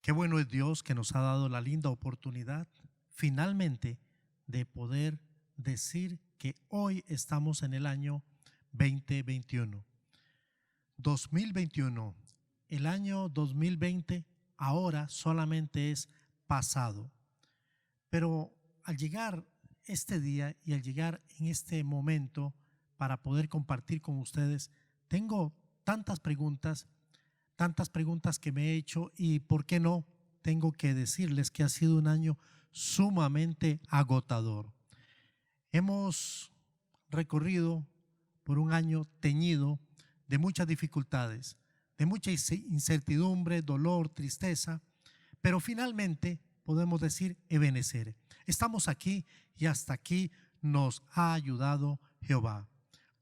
Qué bueno es Dios que nos ha dado la linda oportunidad finalmente de poder decir que hoy estamos en el año 2021. 2021, el año 2020 ahora solamente es pasado. Pero al llegar este día y al llegar en este momento para poder compartir con ustedes, tengo tantas preguntas que me he hecho y por qué no, tengo que decirles que ha sido un año sumamente agotador. Hemos recorrido por un año teñido de muchas dificultades, de mucha incertidumbre, dolor, tristeza, pero finalmente podemos decir ebenecer. Estamos aquí y hasta aquí nos ha ayudado Jehová.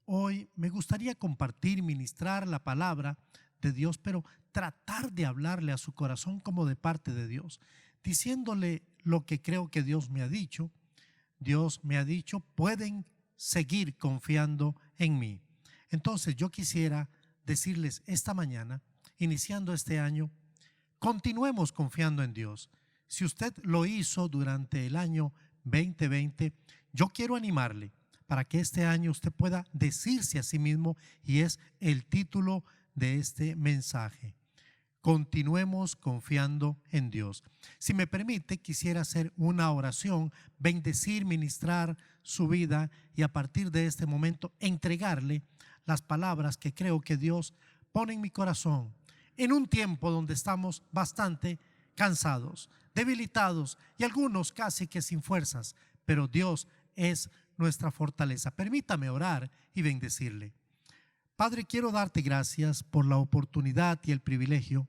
Hoy me gustaría compartir, ministrar la palabra de Dios, pero tratar de hablarle a su corazón como de parte de Dios, diciéndole lo que creo que Dios me ha dicho. Dios me ha dicho, pueden seguir confiando en mí. Entonces yo quisiera decirles esta mañana, iniciando este año, continuemos confiando en Dios. Si usted lo hizo durante el año 2020, yo quiero animarle para que este año usted pueda decirse a sí mismo, y es el título de este mensaje: continuemos confiando en Dios. Si me permite, quisiera hacer una oración, bendecir, ministrar su vida y a partir de este momento entregarle las palabras que creo que Dios pone en mi corazón en un tiempo donde estamos bastante cansados, debilitados y algunos casi que sin fuerzas, pero Dios es nuestra fortaleza. Permítame orar y bendecirle. Padre, quiero darte gracias por la oportunidad y el privilegio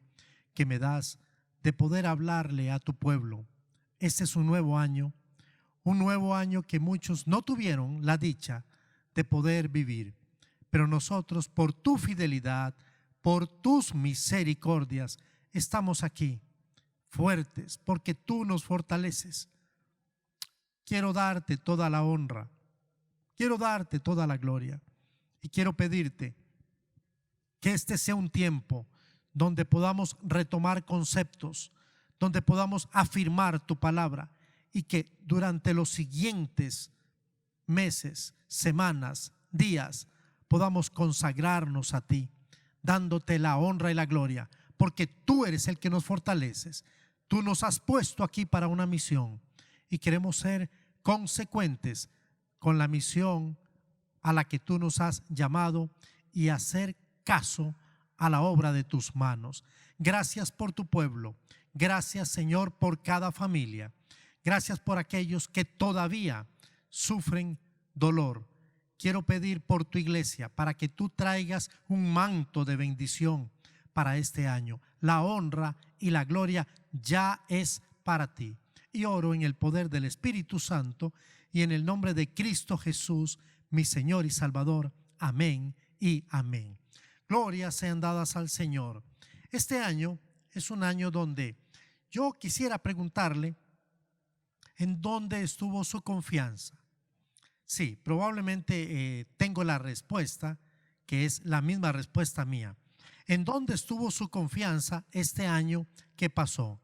que me das de poder hablarle a tu pueblo. Este es un nuevo año que muchos no tuvieron la dicha de poder vivir, pero nosotros, por tu fidelidad, por tus misericordias, estamos aquí fuertes porque tú nos fortaleces. Quiero darte toda la honra, quiero darte toda la gloria y quiero pedirte que este sea un tiempo donde podamos retomar conceptos, donde podamos afirmar tu palabra y que durante los siguientes meses, semanas, días, podamos consagrarnos a ti, dándote la honra y la gloria, porque tú eres el que nos fortaleces. Tú nos has puesto aquí para una misión y queremos ser consecuentes con la misión a la que tú nos has llamado y hacer caso a la obra de tus manos. Gracias por tu pueblo. Gracias, Señor, por cada familia. Gracias por aquellos que todavía sufren dolor. Quiero pedir por tu iglesia para que tú traigas un manto de bendición para este año. La honra y la gloria ya es para ti. Y oro en el poder del Espíritu Santo y en el nombre de Cristo Jesús, mi Señor y Salvador. Amén y amén. Glorias sean dadas al Señor. Este año es un año donde yo quisiera preguntarle en dónde estuvo su confianza. Sí, probablemente tengo la respuesta, que es la misma respuesta mía. ¿En dónde estuvo su confianza este año que pasó?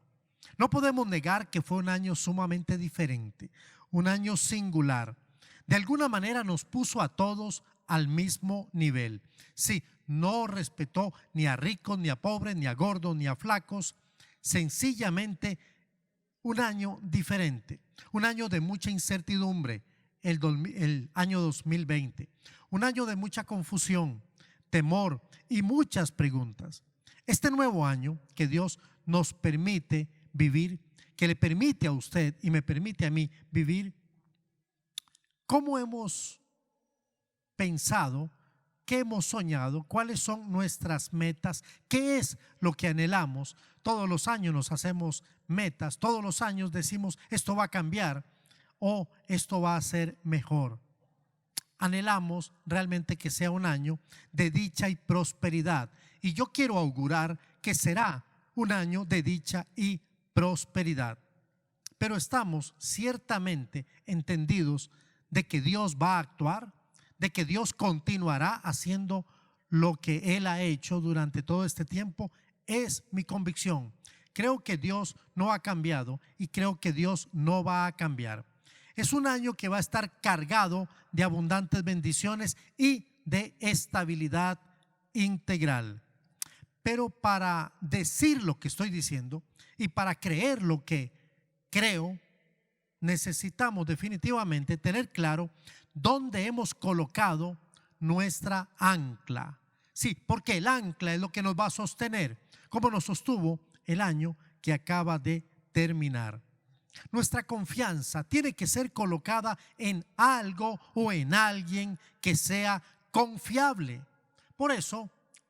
No podemos negar que fue un año sumamente diferente, un año singular. De alguna manera nos puso a todos al mismo nivel. Sí, no respetó ni a ricos, ni a pobres, ni a gordos, ni a flacos. Sencillamente un año diferente, un año de mucha incertidumbre, el año 2020. Un año de mucha confusión, temor y muchas preguntas. Este nuevo año que Dios nos permite vivir, que le permite a usted y me permite a mí vivir, ¿cómo hemos pensado? ¿Qué hemos soñado? ¿Cuáles son nuestras metas? ¿Qué es lo que anhelamos? Todos los años nos hacemos metas, todos los años decimos esto va a cambiar o esto va a ser mejor. Anhelamos realmente que sea un año de dicha y prosperidad, y yo quiero augurar que será un año de dicha y prosperidad. Pero estamos ciertamente entendidos de que Dios va a actuar, de que Dios continuará haciendo lo que Él ha hecho durante todo este tiempo. Es mi convicción creo que Dios no ha cambiado y creo que Dios no va a cambiar. Es un año que va a estar cargado de abundantes bendiciones y de estabilidad integral. Pero para decir lo que estoy diciendo y para creer lo que creo, necesitamos definitivamente tener claro dónde hemos colocado nuestra ancla. Sí, porque el ancla es lo que nos va a sostener, como nos sostuvo el año que acaba de terminar. Nuestra confianza tiene que ser colocada en algo o en alguien que sea confiable. Por eso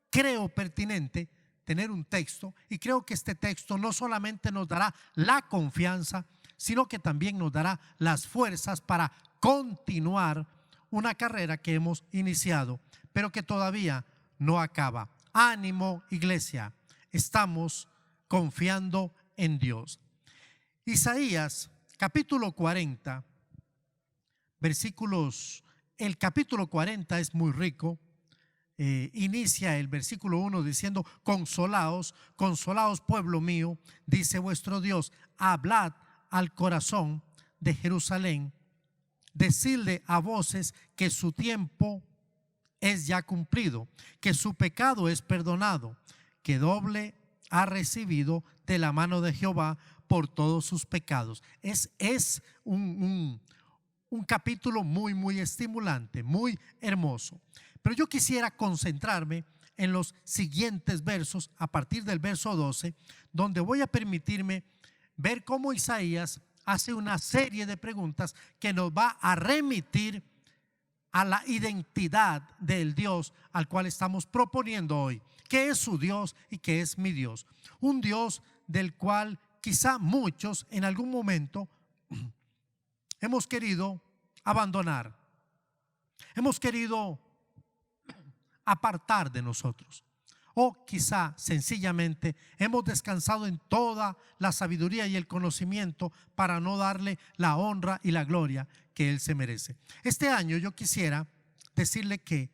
creo pertinente tener un texto, y creo que este texto no solamente nos dará la confianza, sino que también nos dará las fuerzas para continuar una carrera que hemos iniciado, pero que todavía no acaba. Ánimo, iglesia, estamos confiando en Dios. Isaías capítulo 40, el capítulo 40 es muy rico. Inicia el versículo 1 diciendo: consolaos, consolaos pueblo mío, dice vuestro Dios, hablad al corazón de Jerusalén, decidle a voces que su tiempo es ya cumplido, que su pecado es perdonado, que doble ha recibido de la mano de Jehová por todos sus pecados. Es un capítulo muy estimulante, muy hermoso. Pero yo quisiera concentrarme en los siguientes versos, a partir del verso 12, donde voy a permitirme ver cómo Isaías hace una serie de preguntas que nos va a remitir a la identidad del Dios al cual estamos proponiendo hoy, que es su Dios y que es mi Dios. Un Dios del cual quizá muchos en algún momento hemos querido abandonar, hemos querido apartar de nosotros, o quizá sencillamente hemos descansado en toda la sabiduría y el conocimiento para no darle la honra y la gloria que Él se merece. Este año yo quisiera decirle que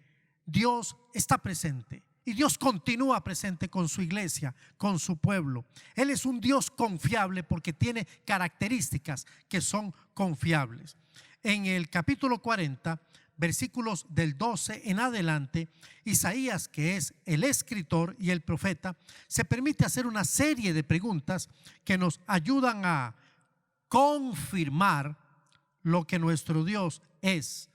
Dios está presente y Dios continúa presente con su iglesia, con su pueblo. Él es un Dios confiable porque tiene características que son confiables. En el capítulo 40, versículos del 12 en adelante, Isaías, que es el escritor y el profeta, se permite hacer una serie de preguntas que nos ayudan a confirmar lo que nuestro Dios es.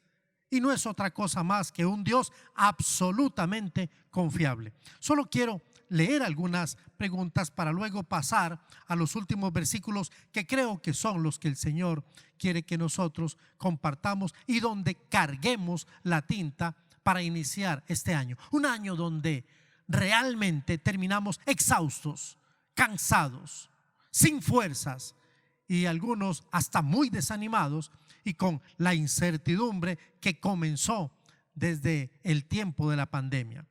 Y no es otra cosa más que un Dios absolutamente confiable. Solo quiero leer algunas preguntas para luego pasar a los últimos versículos, que creo que son los que el Señor quiere que nosotros compartamos y donde carguemos la tinta para iniciar este año. Un año donde realmente terminamos exhaustos, cansados, sin fuerzas y algunos hasta muy desanimados y con la incertidumbre que comenzó desde el tiempo de la pandemia.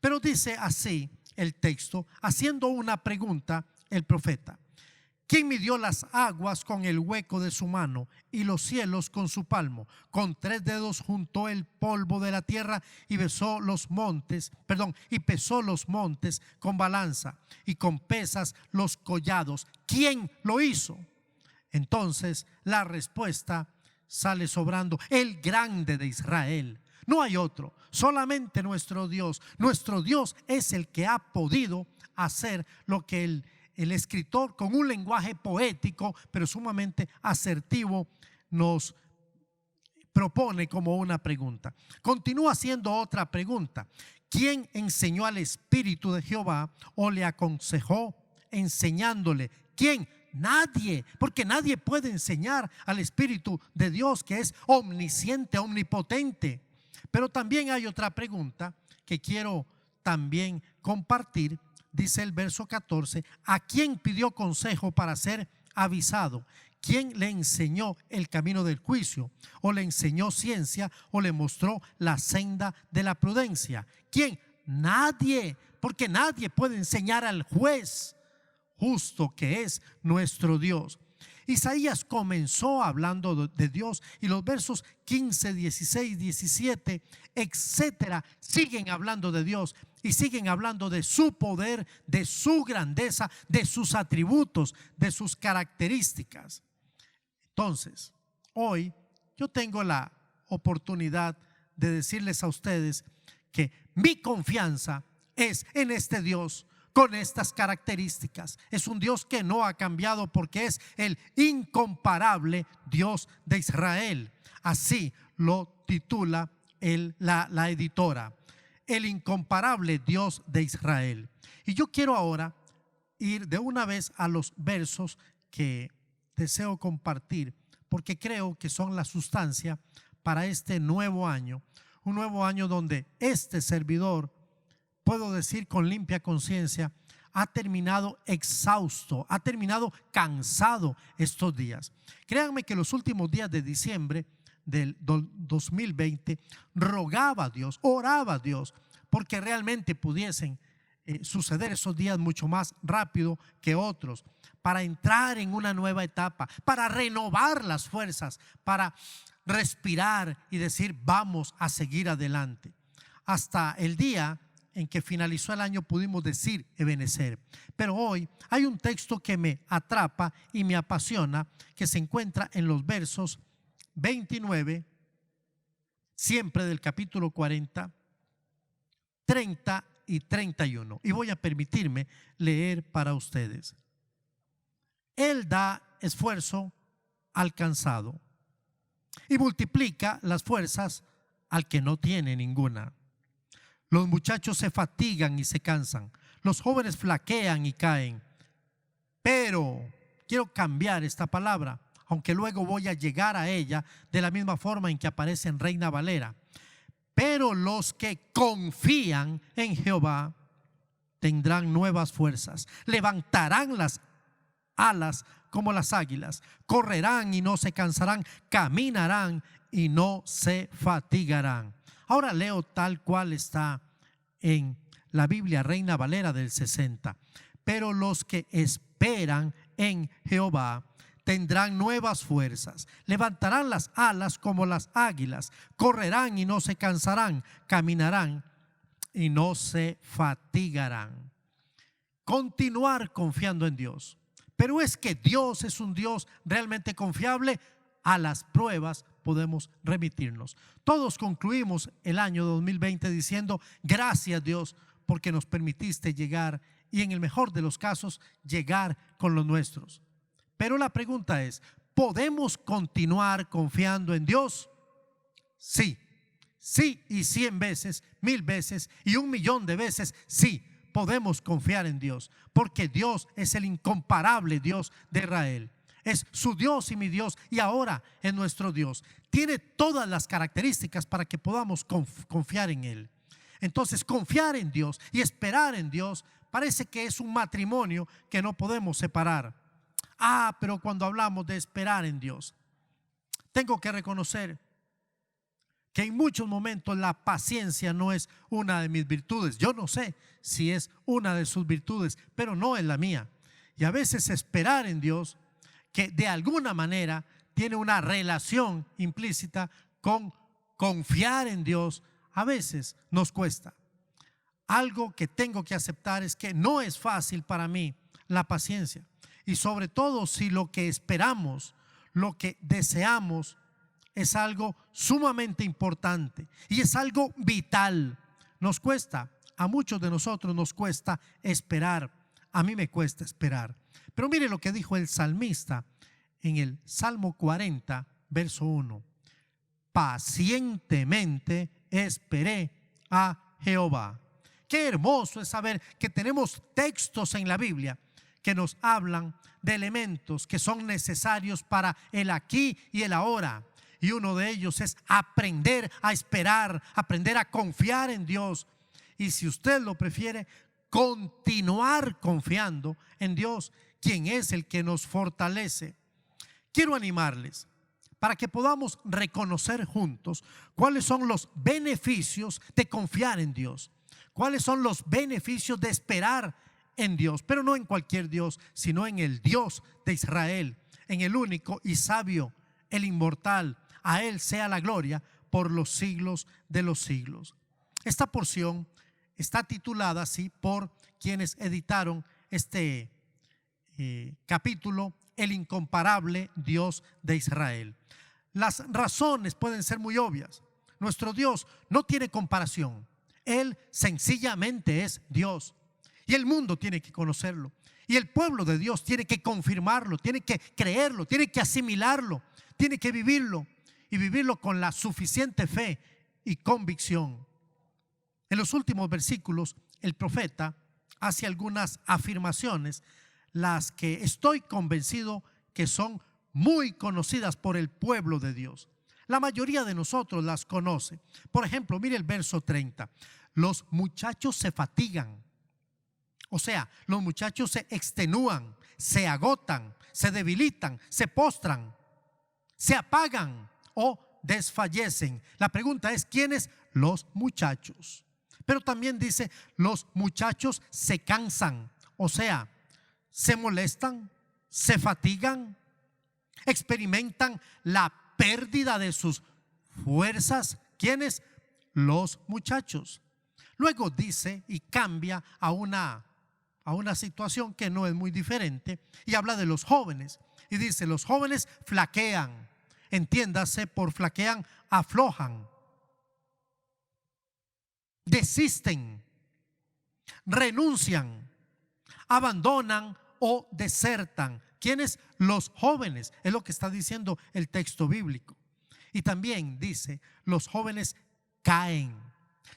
Pero dice así el texto, haciendo una pregunta el profeta: ¿quién midió las aguas con el hueco de su mano y los cielos con su palmo? Con 3 dedos juntó el polvo de la tierra y pesó los montes con balanza y con pesas los collados. ¿Quién lo hizo? Entonces la respuesta sale sobrando: el grande de Israel. No hay otro, solamente nuestro Dios. Nuestro Dios es el que ha podido hacer lo que el escritor, con un lenguaje poético pero sumamente asertivo, nos propone como una pregunta. Continúa haciendo otra pregunta: ¿quién enseñó al Espíritu de Jehová o le aconsejó enseñándole? ¿Quién? Nadie, porque nadie puede enseñar al Espíritu de Dios, que es omnisciente, omnipotente. Pero también hay otra pregunta que quiero también compartir. Dice el verso 14: ¿a quién pidió consejo para ser avisado? ¿Quién le enseñó el camino del juicio? ¿O le enseñó ciencia? ¿O le mostró la senda de la prudencia? ¿Quién? Nadie, porque nadie puede enseñar al juez justo que es nuestro Dios. Isaías comenzó hablando de Dios y los versos 15, 16, 17, etcétera, siguen hablando de Dios y siguen hablando de su poder, de su grandeza, de sus atributos, de sus características. Entonces, hoy yo tengo la oportunidad de decirles a ustedes que mi confianza es en este Dios con estas características. Es un Dios que no ha cambiado porque es el incomparable Dios de Israel. Así lo titula la editora, el incomparable Dios de Israel. Y yo quiero ahora ir de una vez a los versos que deseo compartir, porque creo que son la sustancia para este nuevo año. Un nuevo año donde este servidor, puedo decir con limpia conciencia, ha terminado exhausto, ha terminado cansado estos días. Créanme que los últimos días de diciembre del 2020 rogaba a Dios, oraba a Dios, porque realmente pudiesen suceder esos días mucho más rápido que otros, para entrar en una nueva etapa, para renovar las fuerzas, para respirar y decir vamos a seguir adelante. Hasta el día en que finalizó el año pudimos decir Ebenezer. Pero hoy hay un texto que me atrapa y me apasiona, que se encuentra en los versos 29, siempre del capítulo 40, 30 y 31. Y voy a permitirme leer para ustedes. Él da esfuerzo al cansado y multiplica las fuerzas al que no tiene ninguna. Los muchachos se fatigan y se cansan, los jóvenes flaquean y caen. Pero quiero cambiar esta palabra, aunque luego voy a llegar a ella de la misma forma en que aparece en Reina Valera. Pero los que confían en Jehová tendrán nuevas fuerzas, levantarán las alas como las águilas, correrán y no se cansarán, caminarán y no se fatigarán. Ahora leo tal cual está en la Biblia Reina Valera del 60. Pero los que esperan en Jehová tendrán nuevas fuerzas, levantarán las alas como las águilas, correrán y no se cansarán, caminarán y no se fatigarán. Continuar confiando en Dios. Pero es que Dios es un Dios realmente confiable. A las pruebas podemos remitirnos. Todos concluimos el año 2020 diciendo gracias Dios porque nos permitiste llegar y en el mejor de los casos llegar con los nuestros. Pero la pregunta es, ¿podemos continuar confiando en Dios? Sí, sí y 100 veces, 1000 veces y 1.000.000 de veces sí. Podemos confiar en Dios porque Dios es el incomparable Dios de Israel. Es su Dios y mi Dios y ahora es nuestro Dios. Tiene todas las características para que podamos confiar en Él. Entonces confiar en Dios y esperar en Dios parece que es un matrimonio que no podemos separar. Pero cuando hablamos de esperar en Dios, tengo que reconocer que en muchos momentos la paciencia no es una de mis virtudes. Yo no sé si es una de sus virtudes, pero no es la mía. Y a veces esperar en Dios, que de alguna manera tiene una relación implícita con confiar en Dios, a veces nos cuesta. Algo que tengo que aceptar es que no es fácil para mí la paciencia. Y sobre todo si lo que esperamos, lo que deseamos, es algo sumamente importante y es algo vital. Nos cuesta, a muchos de nosotros nos cuesta esperar. A mí me cuesta esperar. Pero mire lo que dijo el salmista en el Salmo 40, verso 1. Pacientemente esperé a Jehová. Qué hermoso es saber que tenemos textos en la Biblia que nos hablan de elementos que son necesarios para el aquí y el ahora. Y uno de ellos es aprender a esperar, aprender a confiar en Dios. Y si usted lo prefiere, continuar confiando en Dios, quien es el que nos fortalece. Quiero animarles para que podamos reconocer juntos cuáles son los beneficios de confiar en Dios, cuáles son los beneficios de esperar en Dios, pero no en cualquier Dios, sino en el Dios de Israel, en el único y sabio, el inmortal. A Él sea la gloria por los siglos de los siglos. Esta porción está titulada así por quienes editaron este capítulo: el incomparable Dios de Israel. Las razones pueden ser muy obvias. Nuestro Dios no tiene comparación. Él sencillamente es Dios. Y el mundo tiene que conocerlo. Y el pueblo de Dios tiene que confirmarlo, tiene que creerlo, tiene que asimilarlo, tiene que vivirlo, y vivirlo con la suficiente fe y convicción. En los últimos versículos, el profeta hace algunas afirmaciones, las que estoy convencido que son muy conocidas por el pueblo de Dios. La mayoría de nosotros las conoce. Por ejemplo, mire el verso 30. Los muchachos se fatigan. O sea, los muchachos se extenúan, se agotan, se debilitan, se postran, se apagan o desfallecen. La pregunta es: ¿quiénes? Los muchachos. Pero también dice: los muchachos se cansan. O sea, se molestan, se fatigan, experimentan la pérdida de sus fuerzas. ¿Quiénes? Los muchachos. Luego dice y cambia a una situación que no es muy diferente, y habla de los jóvenes. Y dice: los jóvenes flaquean. Entiéndase por flaquean: aflojan, desisten, renuncian, abandonan o desertan. ¿Quiénes? Los jóvenes. Es lo que está diciendo el texto bíblico. Y también dice: los jóvenes caen,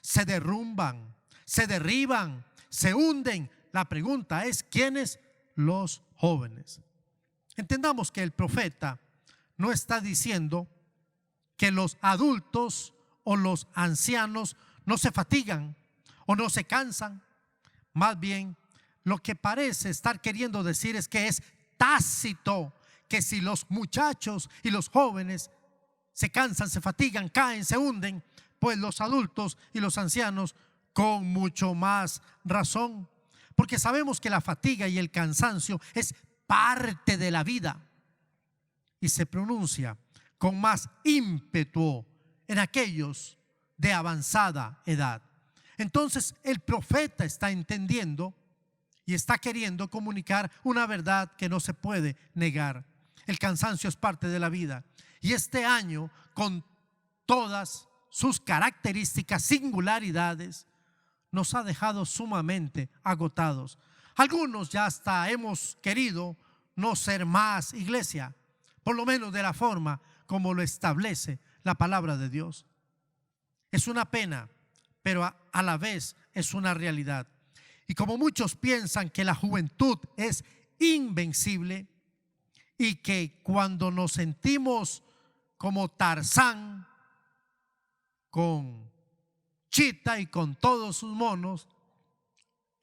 se derrumban, se derriban, se hunden. La pregunta es: ¿quiénes? Los jóvenes. Entendamos que el profeta no está diciendo que los adultos o los ancianos no se fatigan o no se cansan. Más bien, lo que parece estar queriendo decir es que es tácito que si los muchachos y los jóvenes se cansan, se fatigan, caen, se hunden, pues los adultos y los ancianos con mucho más razón. Porque sabemos que la fatiga y el cansancio es parte de la vida, y se pronuncia con más ímpetu en aquellos de avanzada edad. Entonces el profeta está entendiendo y está queriendo comunicar una verdad que no se puede negar. El cansancio es parte de la vida, y este año, con todas sus características, singularidades, nos ha dejado sumamente agotados. Algunos ya hasta hemos querido no ser más iglesia, por lo menos de la forma como lo establece la palabra de Dios. Es una pena, pero a la vez es una realidad. Y como muchos piensan que la juventud es invencible y que cuando nos sentimos como Tarzán con Chita y con todos sus monos,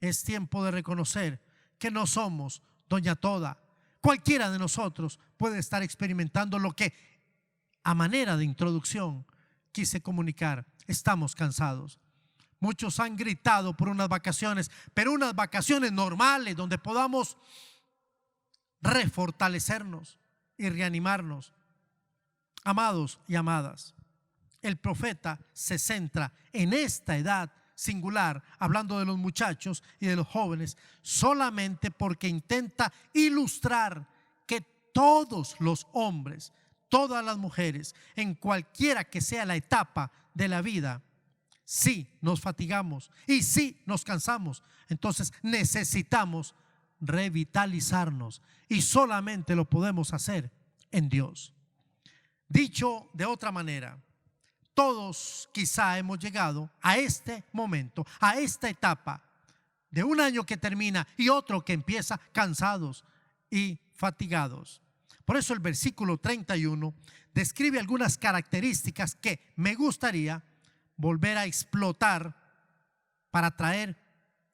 es tiempo de reconocer que no somos Doña Toda. Cualquiera de nosotros puede estar experimentando lo que, a manera de introducción, quise comunicar. Estamos cansados. Muchos han gritado por unas vacaciones, pero unas vacaciones normales donde podamos refortalecernos y reanimarnos. Amados y amadas, el profeta se centra en esta edad singular, hablando de los muchachos y de los jóvenes, solamente porque intenta ilustrar que todos los hombres, todas las mujeres, en cualquiera que sea la etapa de la vida, sí nos fatigamos y sí nos cansamos. Entonces necesitamos revitalizarnos, y solamente lo podemos hacer en Dios. Dicho de otra manera, todos quizá hemos llegado a este momento, a esta etapa de un año que termina y otro que empieza, cansados y fatigados. Por eso el versículo 31 describe algunas características que me gustaría volver a explotar para traer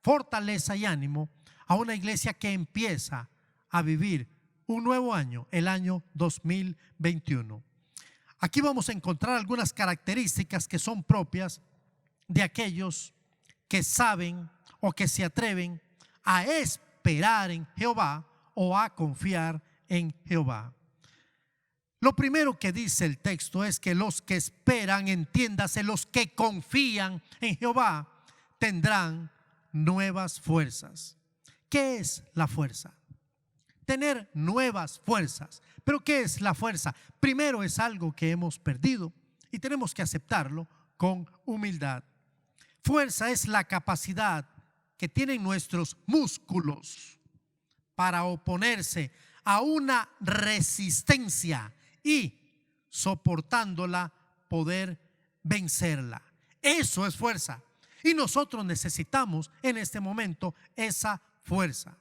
fortaleza y ánimo a una iglesia que empieza a vivir un nuevo año, el año 2021. Aquí vamos a encontrar algunas características que son propias de aquellos que saben o que se atreven a esperar en Jehová o a confiar en Jehová. Lo primero que dice el texto es que los que esperan, entiéndase, los que confían en Jehová, tendrán nuevas fuerzas. ¿Qué es la fuerza? Tener nuevas fuerzas. ¿Pero qué es la fuerza? Primero, es algo que hemos perdido y tenemos que aceptarlo con humildad. Fuerza es la capacidad que tienen nuestros músculos para oponerse a una resistencia y, soportándola, poder vencerla. Eso es fuerza. Y nosotros necesitamos en este momento esa fuerza.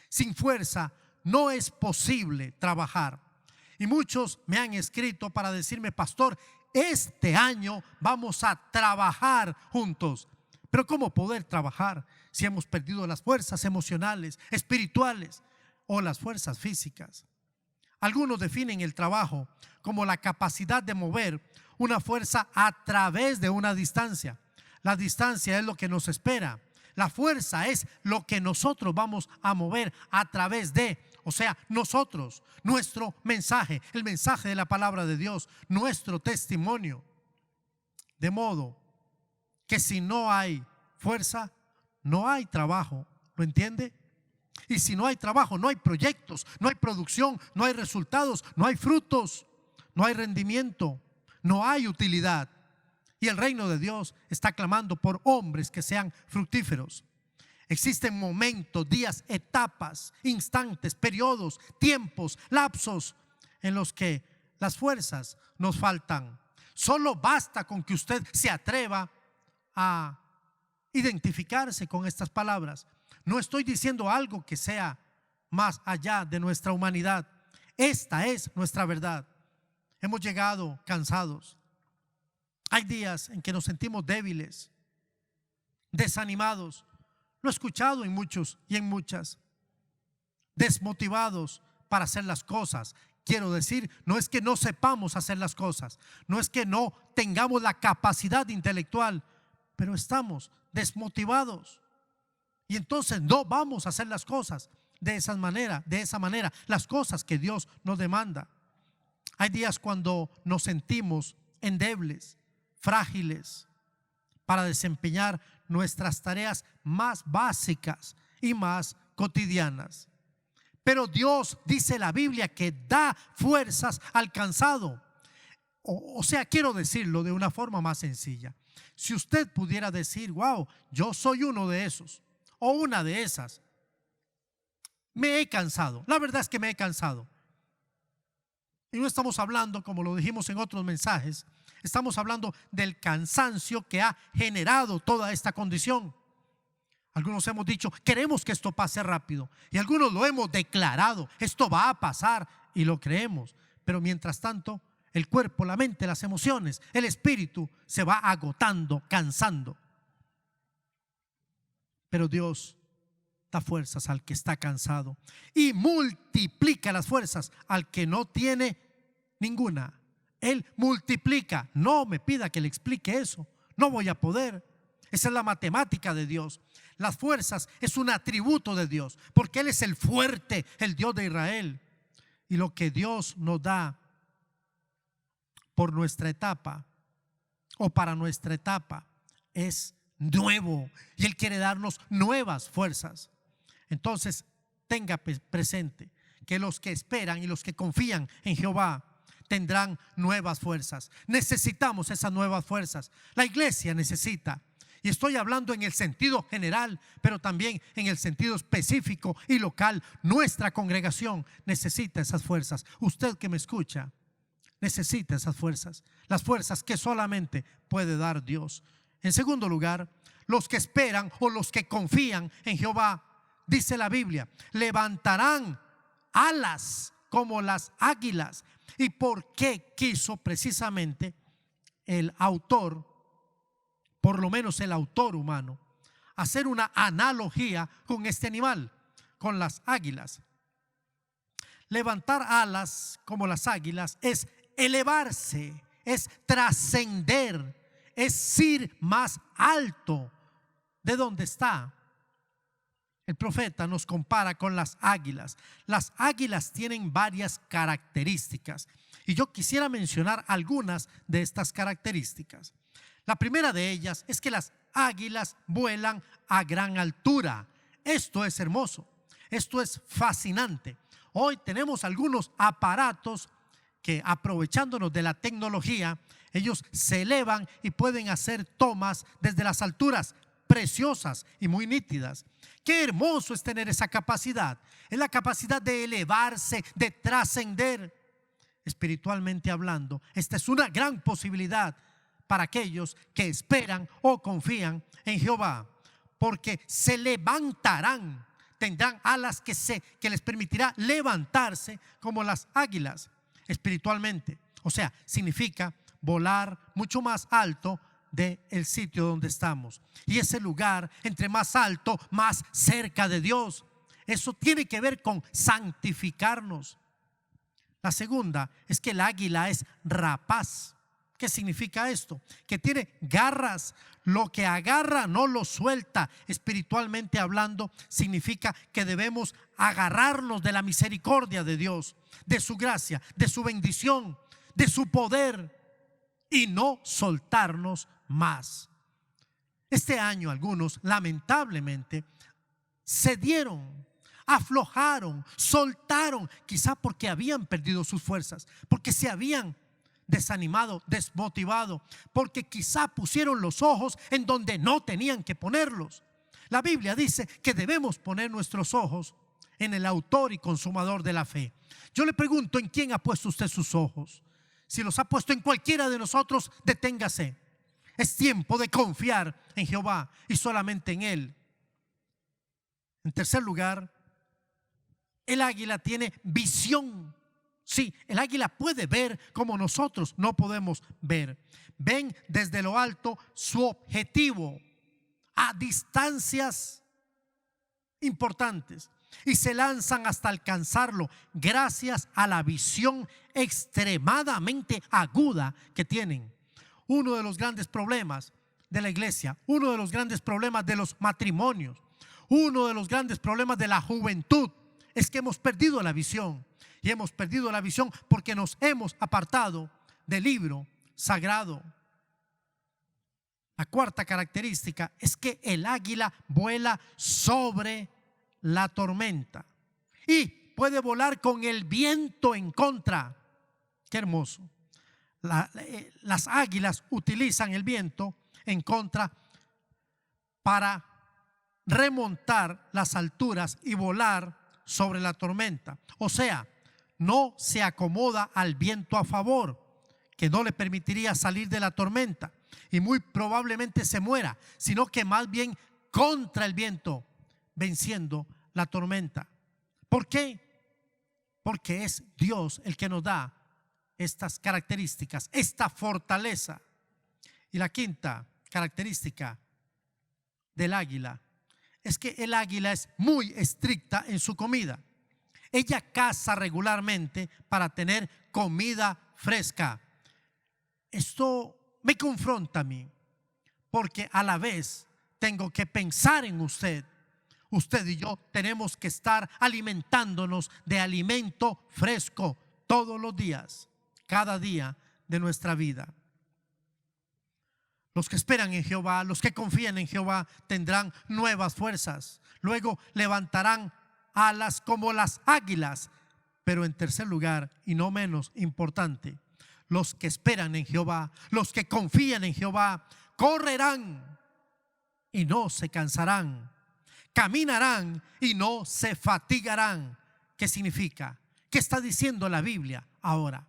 Sin fuerza no es posible trabajar. Y muchos me han escrito para decirme: pastor, este año vamos a trabajar juntos. Pero ¿cómo poder trabajar si hemos perdido las fuerzas emocionales, espirituales o las fuerzas físicas? Algunos definen el trabajo como la capacidad de mover una fuerza a través de una distancia. La distancia es lo que nos espera. La fuerza es lo que nosotros vamos a mover a través de, o sea, nosotros, nuestro mensaje, el mensaje de la palabra de Dios, nuestro testimonio. De modo que si no hay fuerza, no hay trabajo. ¿Lo entiende? Y si no hay trabajo, no hay proyectos, no hay producción, no hay resultados, no hay frutos, no hay rendimiento, no hay utilidad. Y el reino de Dios está clamando por hombres que sean fructíferos. Existen momentos, días, etapas, instantes, periodos, tiempos, lapsos en los que las fuerzas nos faltan. Solo basta con que usted se atreva a identificarse con estas palabras. No estoy diciendo algo que sea más allá de nuestra humanidad. Esta es nuestra verdad. Hemos llegado cansados. Hay días en que nos sentimos débiles, desanimados. Lo he escuchado en muchos y en muchas. Desmotivados para hacer las cosas. Quiero decir, no es que no sepamos hacer las cosas, no es que no tengamos la capacidad intelectual, pero estamos desmotivados. Y entonces no vamos a hacer las cosas de esa manera, las cosas que Dios nos demanda. Hay días cuando nos sentimos endebles, frágiles para desempeñar nuestras tareas más básicas y más cotidianas. Pero Dios, dice la Biblia, que da fuerzas al cansado. O sea, quiero decirlo de una forma más sencilla. Si usted pudiera decir: wow, yo soy uno de esos o una de esas, me he cansado. La verdad es que me he cansado. Y no estamos hablando, como lo dijimos en otros mensajes, estamos hablando del cansancio que ha generado toda esta condición. Algunos hemos dicho: queremos que esto pase rápido. Y algunos lo hemos declarado: esto va a pasar, y lo creemos. Pero mientras tanto, el cuerpo, la mente, las emociones, el espíritu se va agotando, cansando. Pero Dios da fuerzas al que está cansado y multiplica las fuerzas al que no tiene ninguna. Él multiplica. No me pida que le explique eso, no voy a poder. Esa es la matemática de Dios. Las fuerzas es un atributo de Dios, porque Él es el fuerte, el Dios de Israel. Y lo que Dios nos da por nuestra etapa o para nuestra etapa es nuevo, y Él quiere darnos nuevas fuerzas. Entonces tenga presente que los que esperan y los que confían en Jehová tendrán nuevas fuerzas. Necesitamos esas nuevas fuerzas. La iglesia necesita, y estoy hablando en el sentido general, pero también en el sentido específico y local. Nuestra congregación necesita esas fuerzas. Usted que me escucha necesita esas fuerzas, las fuerzas que solamente puede dar Dios. En segundo lugar, los que esperan o los que confían en Jehová, dice la Biblia, levantarán alas como las águilas. ¿Y por qué quiso precisamente el autor, por lo menos el autor humano, hacer una analogía con este animal, con las águilas? Levantar alas como las águilas es elevarse, es trascender, es ir más alto de donde está. El profeta nos compara con las águilas. Las águilas tienen varias características y yo quisiera mencionar algunas de estas características. La primera de ellas es que las águilas vuelan a gran altura. Esto es hermoso, esto es fascinante. Hoy tenemos algunos aparatos que, aprovechándonos de la tecnología, ellos se elevan y pueden hacer tomas desde las alturas preciosas y muy nítidas. Qué hermoso es tener esa capacidad. Es la capacidad de elevarse, de trascender. Espiritualmente hablando, esta es una gran posibilidad para aquellos que esperan o confían en Jehová, porque se levantarán, tendrán alas que les permitirá levantarse como las águilas espiritualmente. O sea, significa volar mucho más alto del sitio donde estamos. Y ese lugar, entre más alto, más cerca de Dios. Eso tiene que ver con santificarnos. La segunda es que el águila es rapaz. ¿Qué significa esto? Que tiene garras. Lo que agarra no lo suelta. Espiritualmente hablando, significa que debemos agarrarnos de la misericordia de Dios, de su gracia, de su bendición, de su poder, y no soltarnos más. Este año algunos lamentablemente cedieron, aflojaron, soltaron, quizá porque habían perdido sus fuerzas, porque se habían desanimado, desmotivado, porque quizá pusieron los ojos en donde no tenían que ponerlos. La Biblia dice que debemos poner nuestros ojos en el autor y consumador de la fe. Yo le pregunto, ¿en quién ha puesto usted sus ojos? Si los ha puesto en cualquiera de nosotros, deténgase. Es tiempo de confiar en Jehová y solamente en Él. En tercer lugar, el águila tiene visión. Sí, el águila puede ver como nosotros no podemos ver. Ven desde lo alto su objetivo a distancias importantes y se lanzan hasta alcanzarlo gracias a la visión extremadamente aguda que tienen. Uno de los grandes problemas de la iglesia, uno de los grandes problemas de los matrimonios, uno de los grandes problemas de la juventud es que hemos perdido la visión. Y hemos perdido la visión porque nos hemos apartado del libro sagrado. La cuarta característica es que el águila vuela sobre la tormenta y puede volar con el viento en contra. Qué hermoso. Las águilas utilizan el viento en contra para remontar las alturas y volar sobre la tormenta. O sea, no se acomoda al viento a favor, que no le permitiría salir de la tormenta y muy probablemente se muera, sino que más bien contra el viento, venciendo la tormenta. ¿Por qué? Porque es Dios el que nos da estas características, esta fortaleza. Y la quinta característica del águila es que el águila es muy estricta en su comida. Ella caza regularmente para tener comida fresca. Esto me confronta a mí, porque a la vez tengo que pensar en usted. Usted y yo tenemos que estar alimentándonos de alimento fresco todos los días, cada día de nuestra vida. Los que esperan en Jehová, los que confían en Jehová, tendrán nuevas fuerzas. Luego levantarán alas como las águilas. Pero en tercer lugar, y no menos importante, los que esperan en Jehová, los que confían en Jehová, correrán y no se cansarán, caminarán y no se fatigarán. ¿Qué significa? ¿Qué está diciendo la Biblia ahora?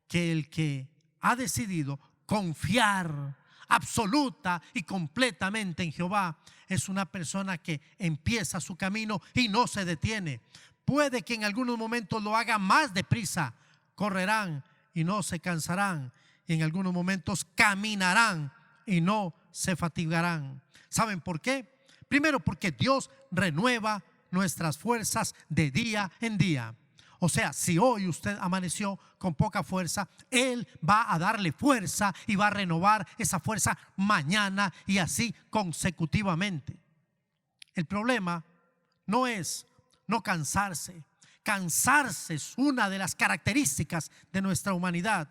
Que el que ha decidido confiar absoluta y completamente en Jehová es una persona que empieza su camino y no se detiene. Puede que en algunos momentos lo haga más deprisa. Correrán y no se cansarán, y en algunos momentos caminarán y no se fatigarán. ¿Saben por qué? Primero, porque Dios renueva nuestras fuerzas de día en día. O sea, si hoy usted amaneció con poca fuerza, Él va a darle fuerza y va a renovar esa fuerza mañana y así consecutivamente. El problema no es no cansarse. Cansarse es una de las características de nuestra humanidad.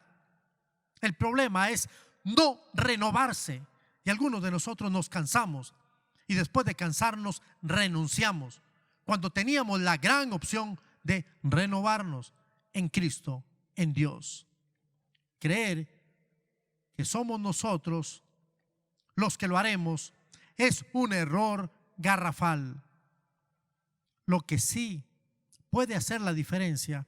El problema es no renovarse. Y algunos de nosotros nos cansamos y después de cansarnos renunciamos, cuando teníamos la gran opción de renovarnos en Cristo, en Dios. Creer que somos nosotros los que lo haremos es un error garrafal. Lo que sí puede hacer la diferencia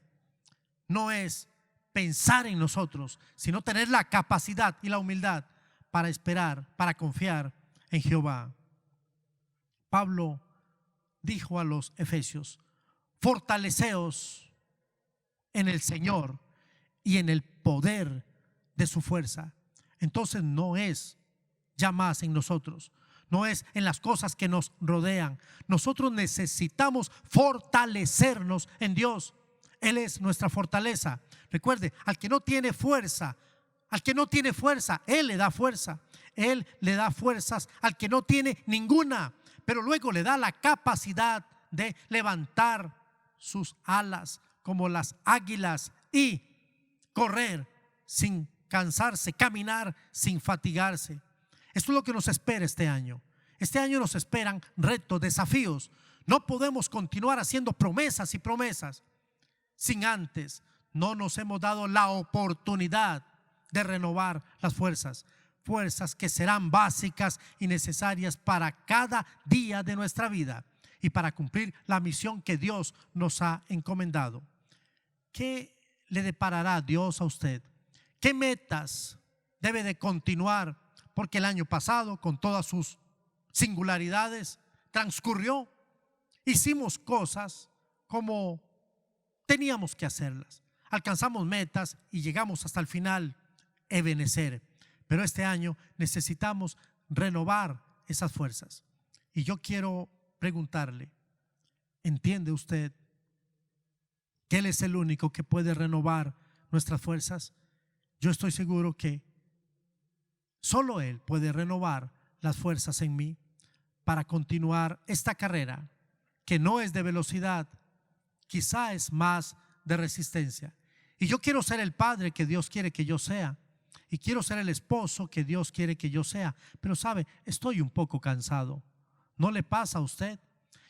no es pensar en nosotros, sino tener la capacidad y la humildad para esperar, para confiar en Jehová. Pablo dijo a los efesios: fortaleceos en el Señor y en el poder de su fuerza. Entonces no es ya más en nosotros, no es en las cosas que nos rodean. Nosotros necesitamos fortalecernos en Dios. Él es nuestra fortaleza. Recuerde, al que no tiene fuerza, Él le da fuerza. Él le da fuerzas al que no tiene ninguna, pero luego le da la capacidad de levantar sus alas como las águilas y correr sin cansarse, caminar sin fatigarse. Esto es lo que nos espera este año. Este año nos esperan retos, desafíos. No podemos continuar haciendo promesas y promesas sin antes no nos hemos dado la oportunidad de renovar las fuerzas que serán básicas y necesarias para cada día de nuestra vida y para cumplir la misión que Dios nos ha encomendado. ¿Qué le deparará Dios a usted? ¿Qué metas debe de continuar? Porque el año pasado, con todas sus singularidades, transcurrió. Hicimos cosas como teníamos que hacerlas. Alcanzamos metas y llegamos hasta el final, ebenecer. Pero este año necesitamos renovar esas fuerzas. Y yo quiero preguntarle, ¿entiende usted que Él es el único que puede renovar nuestras fuerzas? Yo estoy seguro que solo Él puede renovar las fuerzas en mí para continuar esta carrera, que no es de velocidad, quizá es más de resistencia. Y yo quiero ser el padre que Dios quiere que yo sea, y quiero ser el esposo que Dios quiere que yo sea. Pero sabe, estoy un poco cansado. ¿No le pasa a usted?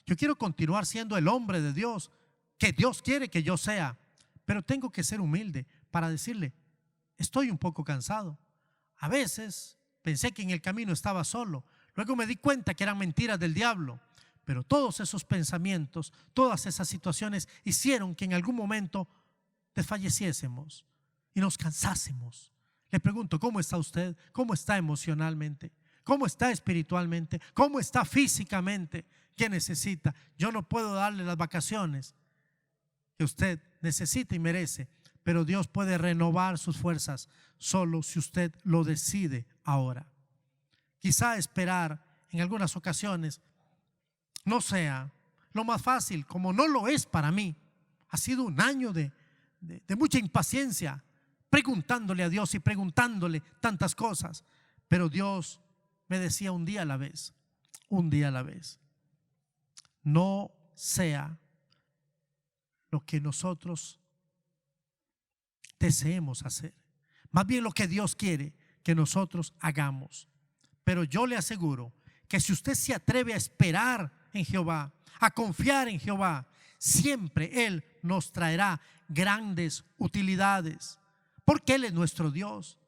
Yo quiero continuar siendo el hombre de Dios que Dios quiere que yo sea, pero tengo que ser humilde para decirle: estoy un poco cansado. A veces pensé que en el camino estaba solo, luego me di cuenta que eran mentiras del diablo. Pero todos esos pensamientos, todas esas situaciones hicieron que en algún momento desfalleciésemos y nos cansásemos. Le pregunto, ¿cómo está usted? ¿Cómo está emocionalmente? ¿Cómo está espiritualmente? ¿Cómo está físicamente? ¿Qué necesita? Yo no puedo darle las vacaciones que usted necesita y merece, pero Dios puede renovar sus fuerzas solo si usted lo decide ahora. Quizá esperar en algunas ocasiones no sea lo más fácil, como no lo es para mí. Ha sido un año de mucha impaciencia, preguntándole a Dios y preguntándole tantas cosas. Pero Dios me decía: un día a la vez, un día a la vez. No sea lo que nosotros deseemos hacer, más bien lo que Dios quiere que nosotros hagamos. Pero yo le aseguro que si usted se atreve a esperar en Jehová, a confiar en Jehová, siempre Él nos traerá grandes utilidades, porque Él es nuestro Dios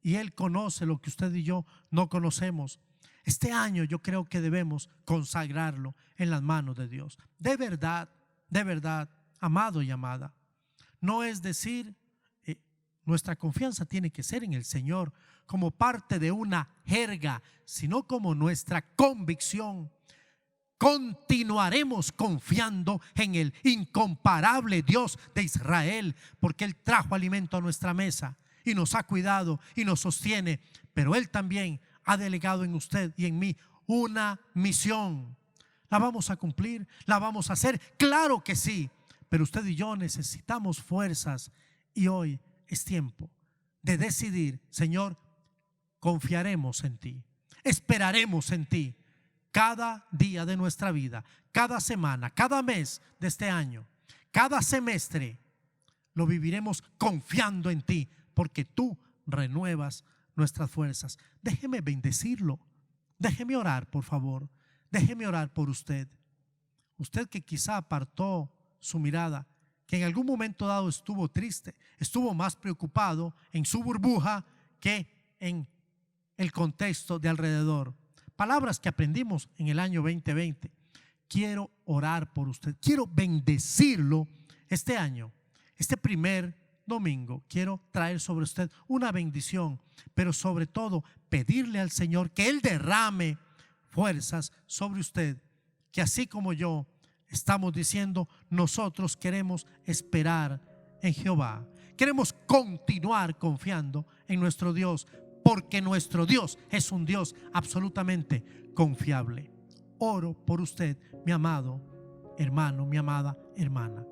y Él conoce lo que usted y yo no conocemos. Este año yo creo que debemos consagrarlo en las manos de Dios. De verdad, amado y amada. No es decir, nuestra confianza tiene que ser en el Señor como parte de una jerga, sino como nuestra convicción. Continuaremos confiando en el incomparable Dios de Israel, porque Él trajo alimento a nuestra mesa y nos ha cuidado y nos sostiene. Pero Él también ha delegado en usted y en mí una misión. ¿La vamos a cumplir? ¿La vamos a hacer? Claro que sí. Pero usted y yo necesitamos fuerzas, y hoy es tiempo de decidir: Señor, confiaremos en ti, esperaremos en ti. cada día de nuestra vida, cada semana, cada mes de este año, cada semestre, lo viviremos confiando en ti, porque tú renuevas nuestras fuerzas. Déjeme bendecirlo. Déjeme orar, por favor. Déjeme orar por usted. Usted que quizá apartó su mirada, que en algún momento dado estuvo triste, estuvo más preocupado en su burbuja que en el contexto de alrededor. Palabras que aprendimos en el año 2020. Quiero orar por usted. Quiero bendecirlo este año. Este primer domingo quiero traer sobre usted una bendición, pero sobre todo pedirle al Señor que Él derrame fuerzas sobre usted, que así como yo estamos diciendo, nosotros queremos esperar en Jehová. Queremos continuar confiando en nuestro Dios, porque nuestro Dios es un Dios absolutamente confiable. Oro por usted, mi amado hermano, mi amada hermana.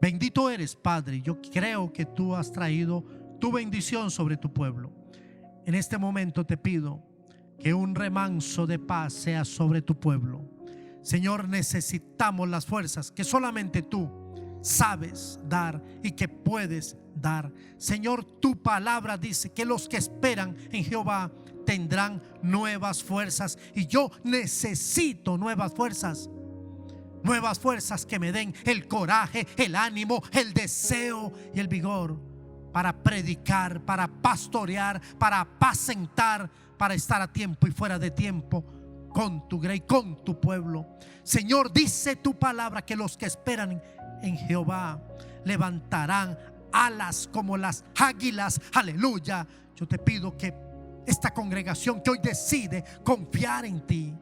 Bendito eres, Padre. Yo creo que tú has traído tu bendición sobre tu pueblo. En este momento te pido que un remanso de paz sea sobre tu pueblo. Señor, necesitamos las fuerzas que solamente tú sabes dar y que puedes dar. Señor, tu palabra dice que los que esperan en Jehová tendrán nuevas fuerzas, y yo necesito nuevas fuerzas. Nuevas fuerzas que me den el coraje, el ánimo, el deseo y el vigor para predicar, para pastorear, para apacentar, para estar a tiempo y fuera de tiempo con tu grey, con tu pueblo. Señor, dice tu palabra que los que esperan en Jehová levantarán alas como las águilas. Aleluya. Yo te pido que esta congregación que hoy decide confiar en ti,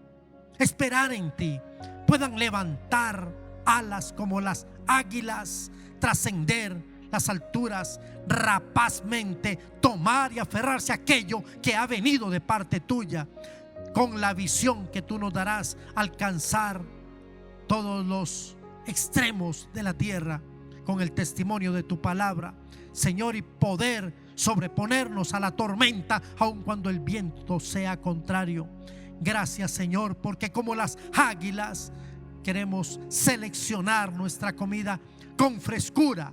esperar en ti, puedan levantar alas como las águilas, trascender las alturas rapazmente, tomar y aferrarse a aquello que ha venido de parte tuya, con la visión que tú nos darás, alcanzar todos los extremos de la tierra con el testimonio de tu palabra, Señor, y poder sobreponernos a la tormenta aun cuando el viento sea contrario. Gracias, Señor, porque como las águilas queremos seleccionar nuestra comida con frescura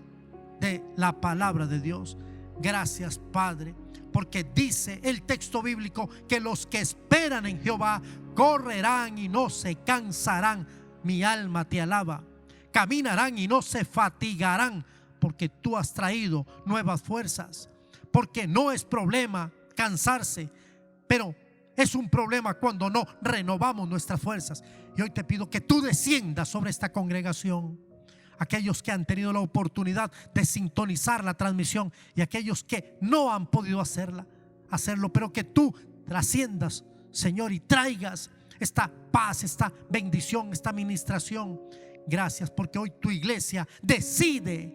de la palabra de Dios. Gracias, Padre, porque dice el texto bíblico que los que esperan en Jehová correrán y no se cansarán. Mi alma te alaba. Caminarán y no se fatigarán, porque tú has traído nuevas fuerzas. Porque no es problema cansarse, pero es un problema cuando no renovamos nuestras fuerzas. Y hoy te pido que tú desciendas sobre esta congregación, aquellos que han tenido la oportunidad de sintonizar la transmisión y aquellos que no han podido hacerlo, pero que tú trasciendas, Señor, y traigas esta paz, esta bendición, esta administración. Gracias, porque hoy tu iglesia decide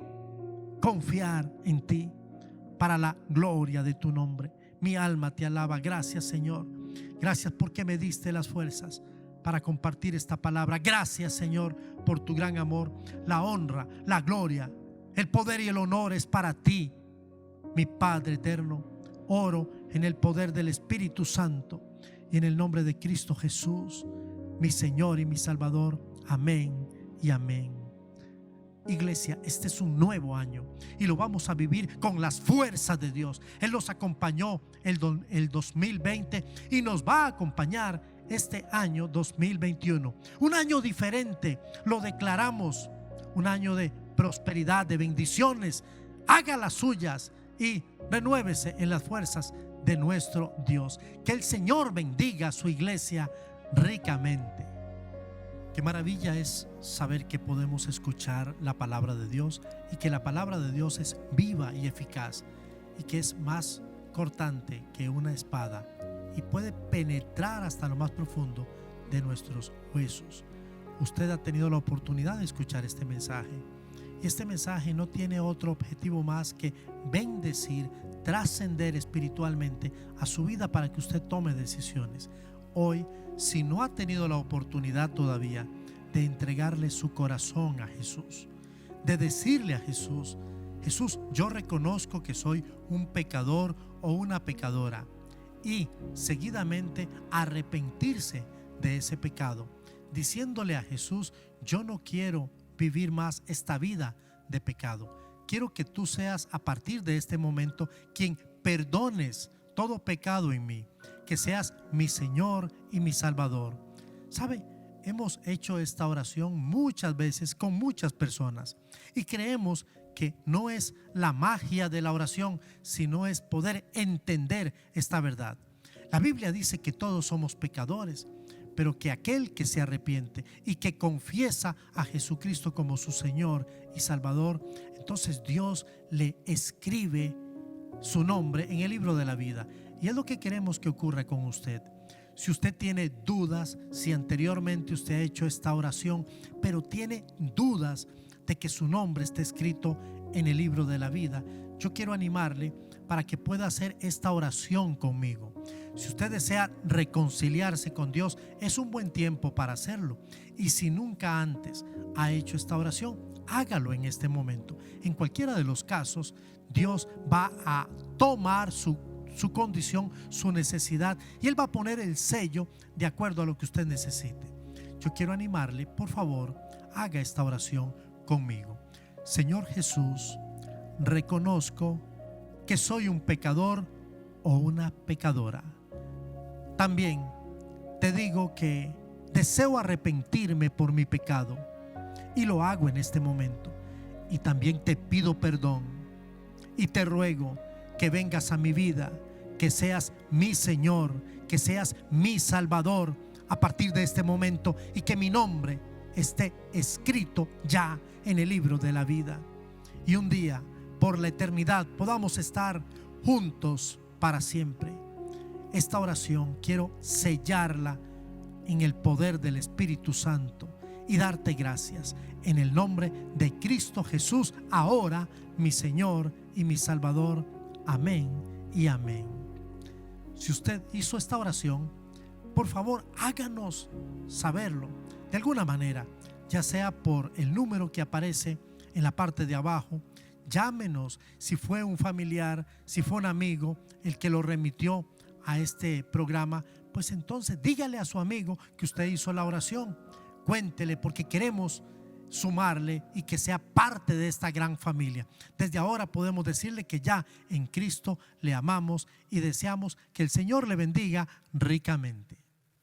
confiar en ti para la gloria de tu nombre. Mi alma te alaba. Gracias, Señor. Gracias porque me diste las fuerzas para compartir esta palabra. Gracias, Señor, por tu gran amor. La honra, la gloria, el poder y el honor es para ti, mi Padre eterno. Oro en el poder del Espíritu Santo y en el nombre de Cristo Jesús, mi Señor y mi Salvador. Amén y amén. Iglesia, este es un nuevo año y lo vamos a vivir con las fuerzas de Dios. Él nos acompañó el 2020 y nos va a acompañar este año 2021. Un año diferente, lo declaramos, un año de prosperidad, de bendiciones. Haga las suyas y renuévese en las fuerzas de nuestro Dios. Que el Señor bendiga a su iglesia ricamente. Qué maravilla es saber que podemos escuchar la palabra de Dios y que la palabra de Dios es viva y eficaz y que es más cortante que una espada y puede penetrar hasta lo más profundo de nuestros huesos. Usted ha tenido la oportunidad de escuchar este mensaje y este mensaje no tiene otro objetivo más que bendecir, trascender espiritualmente a su vida para que usted tome decisiones. Hoy, si no ha tenido la oportunidad todavía de entregarle su corazón a Jesús, de decirle a Jesús: Jesús, yo reconozco que soy un pecador o una pecadora, y seguidamente arrepentirse de ese pecado, diciéndole a Jesús: yo no quiero vivir más esta vida de pecado. Quiero que tú seas a partir de este momento quien perdones todo pecado en mí, que seas mi Señor y mi Salvador. ¿Sabe? Hemos hecho esta oración muchas veces con muchas personas y creemos que no es la magia de la oración, sino es poder entender esta verdad. La Biblia dice que todos somos pecadores, pero que aquel que se arrepiente y que confiesa a Jesucristo como su Señor y Salvador, entonces Dios le escribe su nombre en el libro de la vida. Y es lo que queremos que ocurra con usted. Si usted tiene dudas, si anteriormente usted ha hecho esta oración, pero tiene dudas de que su nombre esté escrito en el libro de la vida, yo quiero animarle para que pueda hacer esta oración conmigo. Si usted desea reconciliarse con Dios, es un buen tiempo para hacerlo. Y si nunca antes ha hecho esta oración, hágalo en este momento. En cualquiera de los casos, Dios va a tomar su condición, su necesidad, y Él va a poner el sello de acuerdo a lo que usted necesite. Yo quiero animarle, por favor, haga esta oración conmigo. Señor Jesús, reconozco que soy un pecador o una pecadora. También te digo que deseo arrepentirme por mi pecado y lo hago en este momento. Y también te pido perdón y te ruego que vengas a mi vida, que seas mi Señor, que seas mi Salvador a partir de este momento y que mi nombre esté escrito ya en el libro de la vida. Y un día, por la eternidad, podamos estar juntos para siempre. Esta oración quiero sellarla en el poder del Espíritu Santo y darte gracias en el nombre de Cristo Jesús, ahora mi Señor y mi Salvador. Amén y amén. Si usted hizo esta oración, por favor háganos saberlo de alguna manera, ya sea por el número que aparece en la parte de abajo. Llámenos si fue un familiar, si fue un amigo el que lo remitió a este programa, pues entonces dígale a su amigo que usted hizo la oración. Cuéntele, porque queremos sumarle y que sea parte de esta gran familia. Desde ahora podemos decirle que ya en Cristo le amamos y deseamos que el Señor le bendiga ricamente.